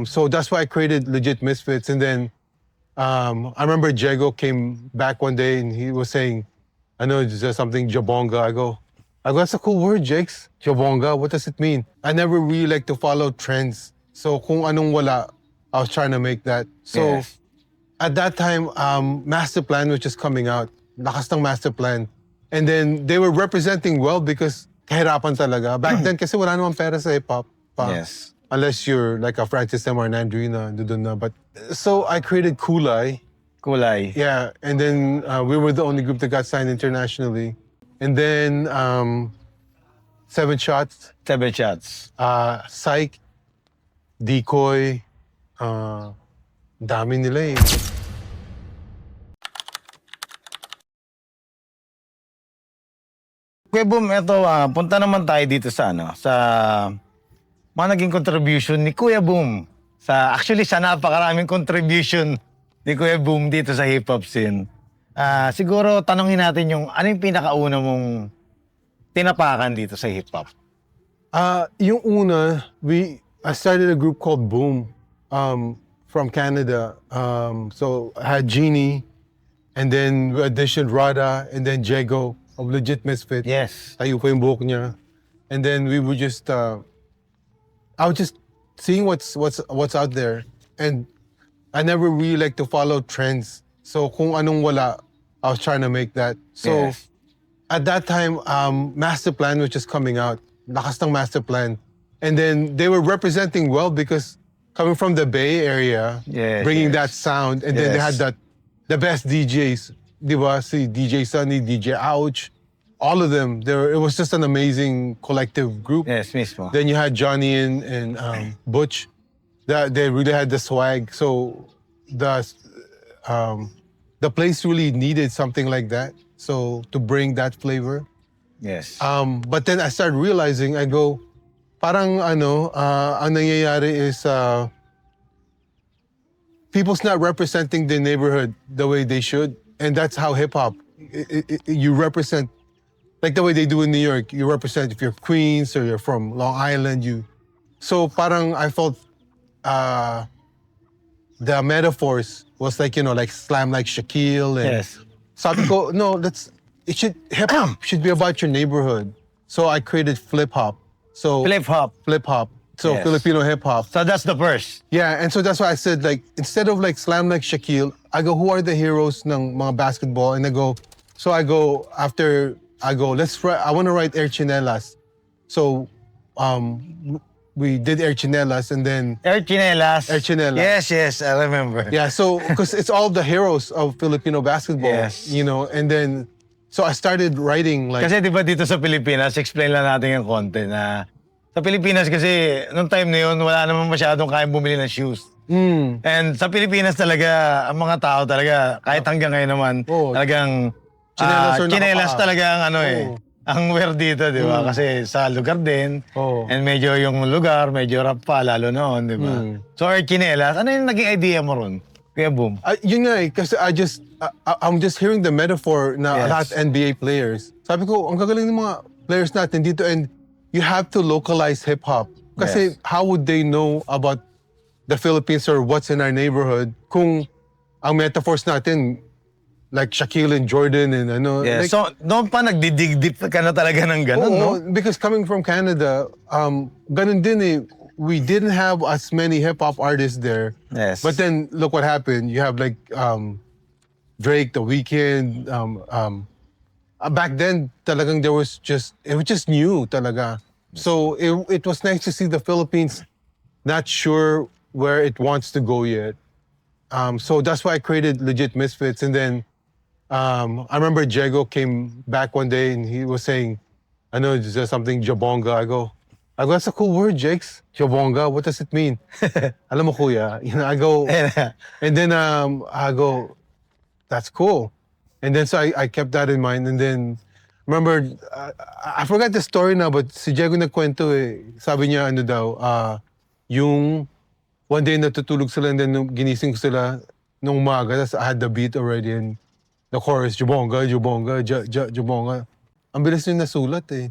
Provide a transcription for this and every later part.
So that's why I created Legit Misfits. And then I remember Diego came back one day and he was saying, I know it's just something Jabonga. I go, that's a cool word, Jakes. Jabonga, what does it mean? I never really like to follow trends. So kung anong wala, I was trying to make that. So Yes. at that time, Master Plan was just coming out. Lakas ng Master Plan. And then they were representing well because kahirapan talaga. Back then kasi wala namang pera sa hip-hop. Yes. Unless you're like a Francis M or an Andrew na, doon na. But so I created Kulay. Kulay. Yeah, and then we were the only group that got signed internationally. And then 7 Shots, 7 Shots. Psych, Decoy, dami nila eh. Kuya Boom, eto, punta naman tayo dito sa mga naging contribution ni Kuya Boom. Actually, sa napakaraming contribution ni Kuya Boom dito sa hip-hop scene. Siguro, tanongin natin ano yung pinakauna mong tinapakan dito sa hip-hop? Yung una, I started a group called Boom from Canada. So I had Genie, and then we auditioned Rada, and then Diego of Legit Misfit. Yes. Tayo pa yung buhok niya. And then we would just, I was just seeing what's out there. And I never really like to follow trends. So kung anong wala, I was trying to make that. So Yes. at that time, Master Plan was just coming out. Lakas ng Master Plan. And then they were representing well because coming from the Bay Area, Yes, bringing yes. that sound, and then they had Yes. the best DJs. Di ba? Si DJ Sunny, DJ Ouch, all of them. It was just an amazing collective group. Yes, mismo. Then you had Johnny and Butch. They really had the swag. So the place really needed something like that. So to bring that flavor. Yes. But then I started realizing, I go, parang ang nangyayari is people's not representing the neighborhood the way they should. And that's how hip-hop, you represent, like the way they do in New York, you represent if you're Queens or you're from Long Island, so parang I felt the metaphors was like, like slam like Shaquille. And Yes. sabi ko, no, hip-hop should be about your neighborhood. So I created Flip-Hop. So Flip-hop. Flip-hop. So Yes. Filipino hip-hop. So that's the first. Yeah, and so that's why I said, like, instead of like slam like Shaquille, I go, who are the heroes ng mga basketball? And I go, I want to write Air Chinelas. So we did Air Chinelas, and then Air Chinelas. Air Chinelas. Yes, I remember. yeah, so because it's all the heroes of Filipino basketball, Yes. and then so I started writing like Kasi di ba dito sa Pilipinas, explain lang natin yung konti na sa Pilipinas kasi, nung time na yun, wala naman masyadong kayang bumili ng shoes. And sa Pilipinas talaga, ang mga tao talaga, kahit hanggang ngayon naman, Oo. talagang Tsinelas or tsinelas nakapaa. talaga ang Oo. ang wear dito, di ba? Kasi sa lugar din, Oo. and medyo yung lugar, medyo rap pa, lalo noon, di ba? So, tsinelas, ano yung naging idea mo ron? Kuya Boom. yun nga kasi I'm just hearing the metaphor na Yes. lahat NBA players. Sabi ko, ang gagaling ng mga players natin dito, and you have to localize hip-hop. Kasi Yes. how would they know about the Philippines or what's in our neighborhood kung ang metaphors natin like Shaquille and Jordan and Yes. like, So, noon pa nagdidig deep ka na talaga ng ganun, no? oo, because coming from Canada, ganun din eh. We didn't have as many hip-hop artists there. Yes. But then look what happened. You have like Drake, The Weeknd. Back then, talagang it was just new talaga. So it was nice to see the Philippines not sure where it wants to go yet. So that's why I created Legit Misfits. And then I remember Diego came back one day and he was saying, I know it's just something Jabonga. I go, that's a cool word, Jakes. Jabonga, what does it mean? Alam mo kuya, I go, and then I go, that's cool. And then so I kept that in mind. And then remember, I forgot the story now, but si Diego nagkwento eh. Sabi niya ano daw, yung one day natutulog sila and then nung ginising ko sila nung umaga, tas I had the beat already and the chorus, Jabonga, Jabonga, Jabonga. Ang bilis nyo nasulat eh.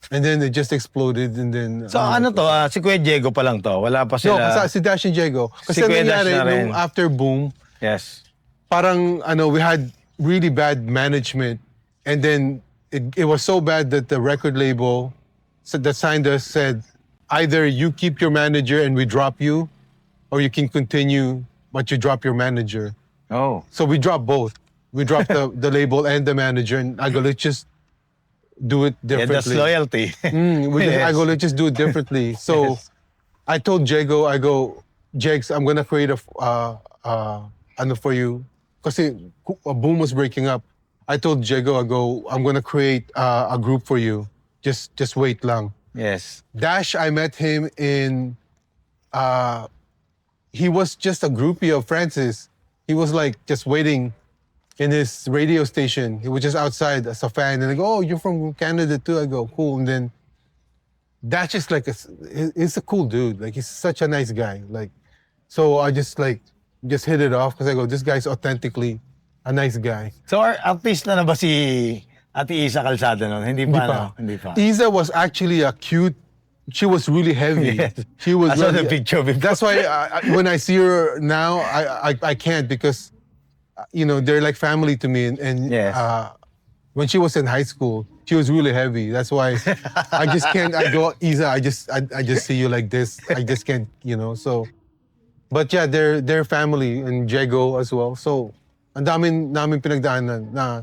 And then it just exploded and then... So ano to, si Kuya Diego pa lang to. Wala pa No, sila. kasi si Dash and Diego. Kasi Si Kuya Dash nangyari, na rin. nung after Boom, Yes. parang we had really bad management. And then it was so bad that the record label that signed us said, either you keep your manager and we drop you, or you can continue, but you drop your manager. Oh. So we dropped both. We dropped the label and the manager, and I go, let's just do it Yeah, that's differently. loyalty. I go, let's just do it differently. So I told Jago, I go, Jegs, I'm gonna create ano for you. Kasi Boom was breaking up. I told Jago, I go, I'm gonna create a group for you. Just wait lang. Yes. Dash, I met him in, he was just a groupie of Francis. He was like just waiting in his radio station. He was just outside as a fan. And I go, oh, you're from Canada too? I go, cool. And then Dash is like, he's a cool dude. Like, he's such a nice guy. Like, so I just hit it off because I go, this guy's authentically a nice guy. So artista na ba si Ate Isa Calzada nun? Hindi pa, no? Hindi pa. Isa was actually a cute. She was really heavy. Yes. She was. I saw the really- picture before. That's why when I see her now, I can't because, they're like family to me. And Yes. when she was in high school, she was really heavy. That's why I just can't. I go, Isa, I just see you like this. I just can't. So, but yeah, they're family and Jago as well. So, ang namin pinagdaanan na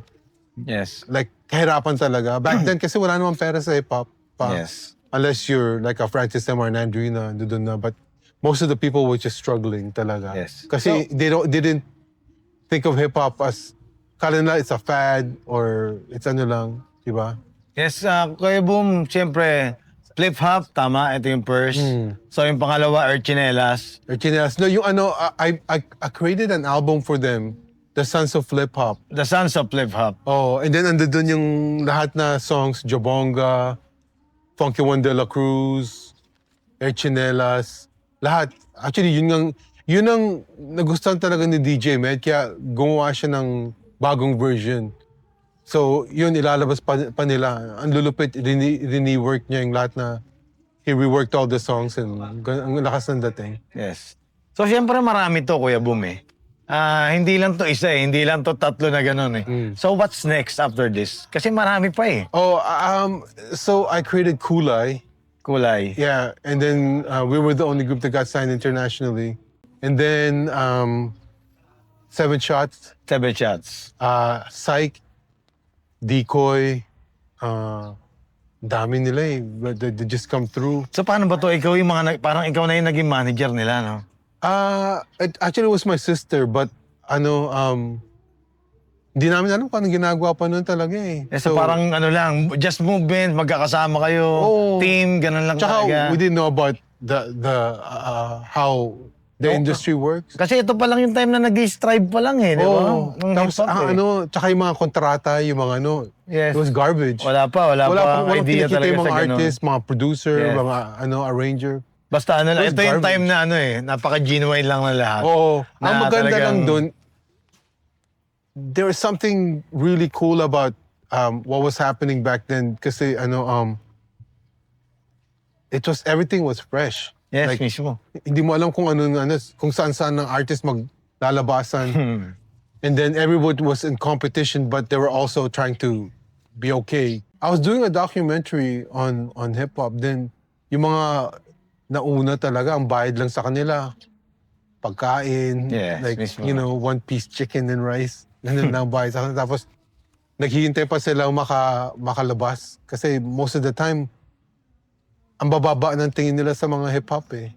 Yes. like kahirapan talaga. Back then kasi wala namang pera sa hip-hop pa. Yes. Unless you're like a Francis M or an Andrina, doon na. But most of the people were just struggling talaga. Yes. Kasi they didn't think of hip-hop as, kala nila it's a fad or it's ano lang, di ba? Yes, Kuya Boom, siyempre, flip-hop, tama, ito yung first. So yung pangalawa, Urchinelas. Or chinelas. No, yung I created an album for them, The Sons of Flip Hop. The Sons of Flip-hop. Oh, and then andun yung lahat na songs, Jabonga, Funky One de la Cruz, Air Chinelas, lahat. Actually, yun ang nagustuhan talaga ni DJ Med, kaya gumawa siya ng bagong version. So, yun, ilalabas pa nila. Ang lulupit, rene-work niya yung lahat na he reworked all the songs and ang lakas ng dating. Yes. So siyempre marami to, Kuya Boom eh. Hindi lang to isa eh, hindi lang to tatlo na gano'n eh. So what's next after this? Kasi marami pa eh. Oh, so I created Kulay. Kulay. Yeah, and then we were the only group that got signed internationally. And then Seven Shots, 7 Shots. Psych, Decoy, dami nila eh. But they just come through. So paano ba to? Ikaw yung parang ikaw na yung naging manager nila, no? It actually was my sister, but hindi namin alam kung anong ginagawa pa noon talaga eh. So parang ano lang, just movement, magkakasama kayo, Oo. team, ganun lang Tsaka talaga. we didn't know about the how the industry works. Kasi ito pa lang yung time na nag-strive pa lang eh, di ba? Oo. Ng Tapos hip-hop eh. tsaka yung mga kontrata, yung mga Yes. it was garbage. Wala pa Walang idea kinikita talaga yung sa mga ganun. artist, mga producer, Yes. mga arranger. Basta ano lang, It was ito yung garbage. time na napaka-genuine lang na lahat. Oo. Ang Na maganda talagang- lang dun, there was something really cool about what was happening back then kasi everything was fresh. Yes, Like, mismo. hindi mo alam kung kung saan ng artist maglalabasan. And then everyone was in competition, but they were also trying to be okay. I was doing a documentary on hip hop. Then yung mga nauna talaga, ang bayad lang sa kanila. Pagkain, Yes, like, mismo. one-piece chicken and rice. Ganun lang bayad sa kanila. Tapos naghihintay pa sila makalabas. Kasi most of the time, ang bababa ng tingin nila sa mga hip-hop eh.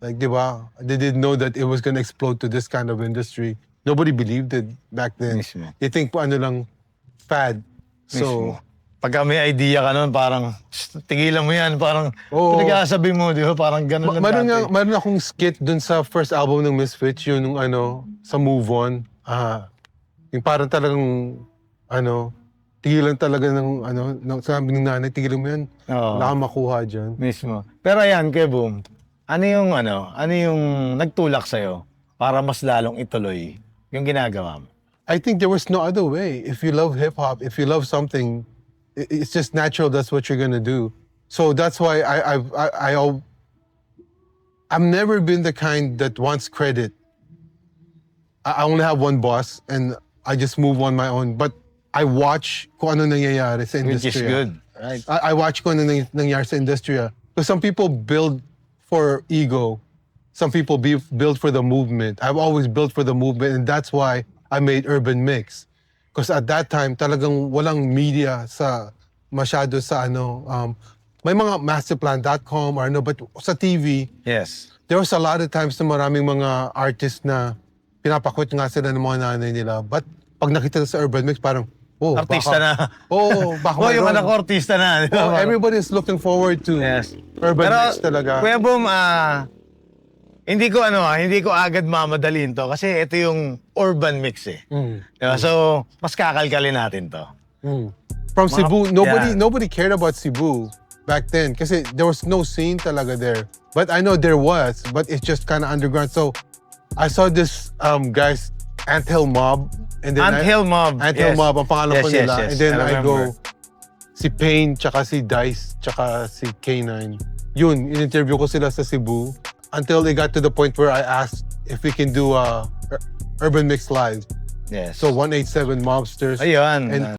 Like, di ba? They didn't know that it was gonna explode to this kind of industry. Nobody believed it back then. Mismo. They think lang, fad. So, Mismo. Pagka may idea ka nun, parang tigilan mo yan, parang Oo. pinag-aasabi mo, di ba? Parang ganun lang dati. meron akong skit dun sa first album ng Misfits, yun nung sa Move On. Yung parang talagang, tigilan talaga sabi ng nanay, tigilan mo yan. Oo. Wala kang makuha dyan. Mismo. Pero ayan, Kuya Boom, ano yung nagtulak sa'yo para mas lalong ituloy yung ginagawa mo? I think there was no other way. If you love hip hop, if you love something, it's just natural that's what you're gonna do. So that's why I've never been the kind that wants credit. I only have one boss and I just move on my own. But I watch kung ano nangyayari sa Which industry. is good. Right. I watch kung ano nangyayari sa industriya. So some people build for ego. Some people build for the movement. I've always built for the movement, and that's why I made Urban Mix. Because at that time, talagang walang media sa masyado sa ano. May mga masterplan.com or ano, but sa TV, Yes. there was a lot of times na maraming mga artists na pinapakwit nga sila ng mga nanay nila. But pag nakita sa Urban Mix, parang, oh, Artista na. baka Oh, yung mayroon. anak ko, artista na. di ba? Oh, everybody's looking forward to Yes. Urban Pero, Mix talaga. Kuya Boom, hindi ko agad mamadalin to kasi ito yung urban mix eh. Diba? So, mas kakalkalin natin to. From Cebu, yeah. nobody cared about Cebu back then kasi there was no scene talaga there. But I know there was, but it's just kind of underground. So I saw this guys, Anthill Mob. And then Anthill Mob. Anthill Yes. Mob, ang pangalan Yes, ko yes, nila. yes. And then I I go, remember. si Pain, tsaka si Dice, tsaka si K9. Yun, in-interview ko sila sa Cebu. Until it got to the point where I asked if we can do a Urban Mix Live. Yes. So 187 Mobsters. Ayun. And